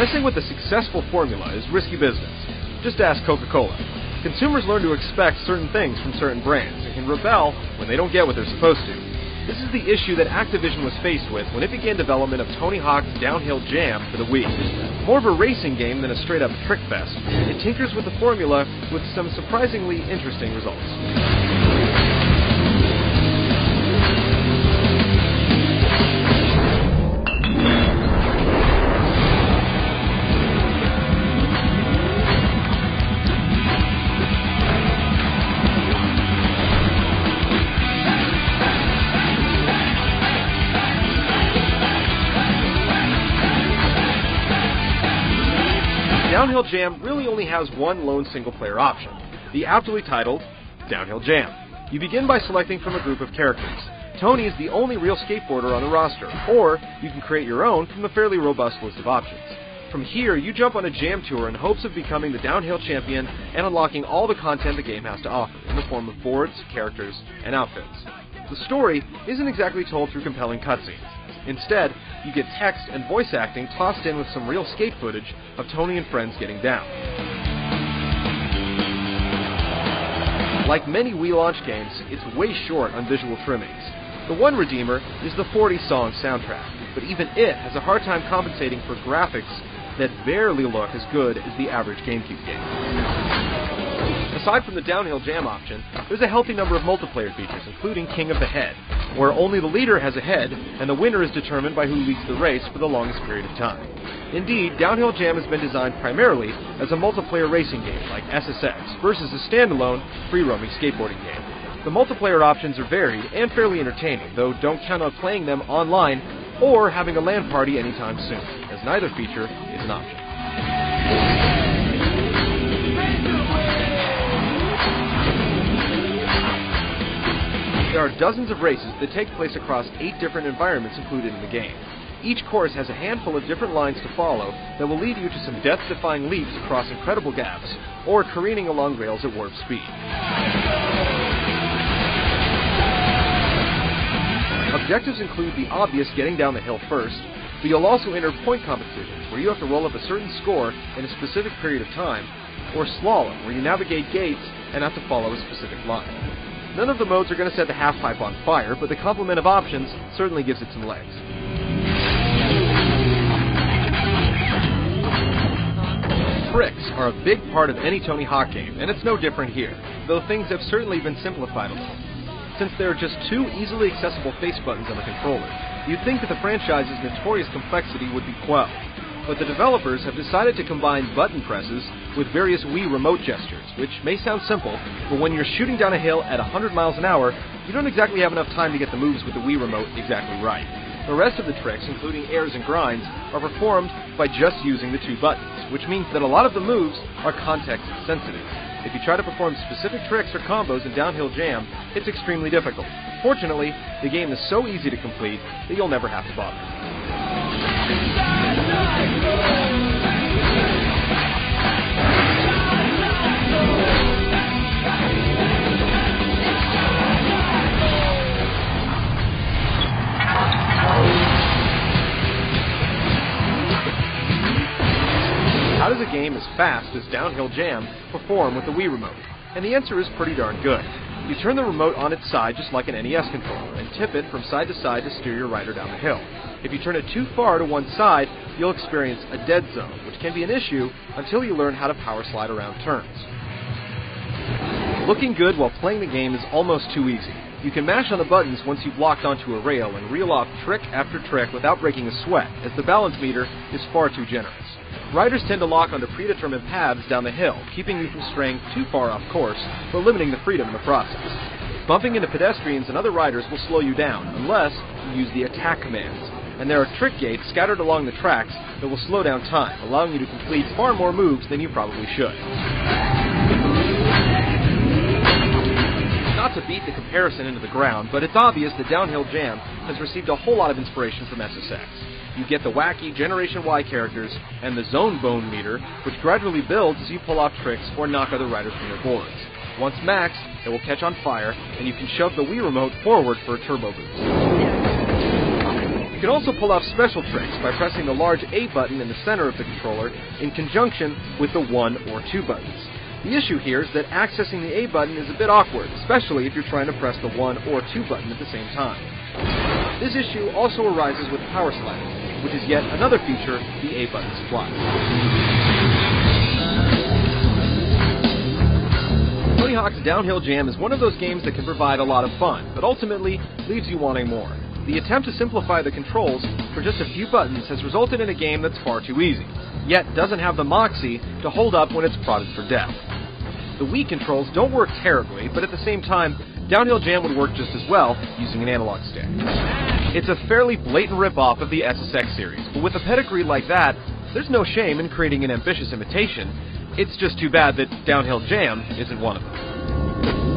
Messing with a successful formula is risky business. Just ask Coca-Cola. Consumers learn to expect certain things from certain brands and can rebel when they don't get what they're supposed to. This is the issue that Activision was faced with when it began development of Tony Hawk's Downhill Jam for the Wii. More of a racing game than a straight-up trick fest, it tinkers with the formula with some surprisingly interesting results. Downhill Jam really only has one lone single-player option, the aptly titled Downhill Jam. You begin by selecting from a group of characters. Tony is the only real skateboarder on the roster, or you can create your own from a fairly robust list of options. From here, you jump on a jam tour in hopes of becoming the downhill champion and unlocking all the content the game has to offer in the form of boards, characters, and outfits. The story isn't exactly told through compelling cutscenes. Instead, you get text and voice acting tossed in with some real skate footage of Tony and friends getting down. Like many Wii launch games, it's way short on visual trimmings. The one redeemer is the 40-song soundtrack, but even it has a hard time compensating for graphics that barely look as good as the average GameCube game. Aside from the Downhill Jam option, there's a healthy number of multiplayer features, including King of the Head, where only the leader has a head, and the winner is determined by who leads the race for the longest period of time. Indeed, Downhill Jam has been designed primarily as a multiplayer racing game like SSX versus a standalone, free-roaming skateboarding game. The multiplayer options are varied and fairly entertaining, though don't count on playing them online or having a LAN party anytime soon, as neither feature is an option. There are dozens of races that take place across 8 different environments included in the game. Each course has a handful of different lines to follow that will lead you to some death-defying leaps across incredible gaps, or careening along rails at warp speed. Objectives include the obvious getting down the hill first, but you'll also enter point competitions where you have to roll up a certain score in a specific period of time, or slalom where you navigate gates and have to follow a specific line. None of the modes are going to set the half-pipe on fire, but the complement of options certainly gives it some legs. Tricks are a big part of any Tony Hawk game, and it's no different here, though things have certainly been simplified a little. Since there are just 2 easily accessible face buttons on the controller, you'd think that the franchise's notorious complexity would be quelled. But the developers have decided to combine button presses with various Wii remote gestures, which may sound simple, but when you're shooting down a hill at 100 miles an hour, you don't exactly have enough time to get the moves with the Wii remote exactly right. The rest of the tricks, including airs and grinds, are performed by just using the 2 buttons, which means that a lot of the moves are context sensitive. If you try to perform specific tricks or combos in Downhill Jam, it's extremely difficult. Fortunately, the game is so easy to complete that you'll never have to bother. How does a game as fast as Downhill Jam perform with the Wii remote? And the answer is pretty darn good. You turn the remote on its side just like an NES controller and tip it from side to side to steer your rider down the hill. If you turn it too far to one side, you'll experience a dead zone, which can be an issue until you learn how to power slide around turns. Looking good while playing the game is almost too easy. You can mash on the buttons once you've locked onto a rail and reel off trick after trick without breaking a sweat, as the balance meter is far too generous. Riders tend to lock onto predetermined paths down the hill, keeping you from straying too far off course, but limiting the freedom in the process. Bumping into pedestrians and other riders will slow you down, unless you use the attack commands. And there are trick gates scattered along the tracks that will slow down time, allowing you to complete far more moves than you probably should. Not to beat the comparison into the ground, but it's obvious that Downhill Jam has received a whole lot of inspiration from SSX. You get the wacky Generation Y characters and the zone bone meter, which gradually builds as you pull off tricks or knock other riders from their boards. Once maxed, it will catch on fire, and you can shove the Wii remote forward for a turbo boost. You can also pull off special tricks by pressing the large A button in the center of the controller in conjunction with the 1 or 2 buttons. The issue here is that accessing the A button is a bit awkward, especially if you're trying to press the 1 or 2 button at the same time. This issue also arises with power sliding, which is yet another feature the A button supplies. Tony Hawk's Downhill Jam is one of those games that can provide a lot of fun, but ultimately leaves you wanting more. The attempt to simplify the controls for just a few buttons has resulted in a game that's far too easy, yet doesn't have the moxie to hold up when it's prodded for death. The Wii controls don't work terribly, but at the same time, Downhill Jam would work just as well using an analog stick. It's a fairly blatant rip-off of the SSX series, but with a pedigree like that, there's no shame in creating an ambitious imitation. It's just too bad that Downhill Jam isn't one of them.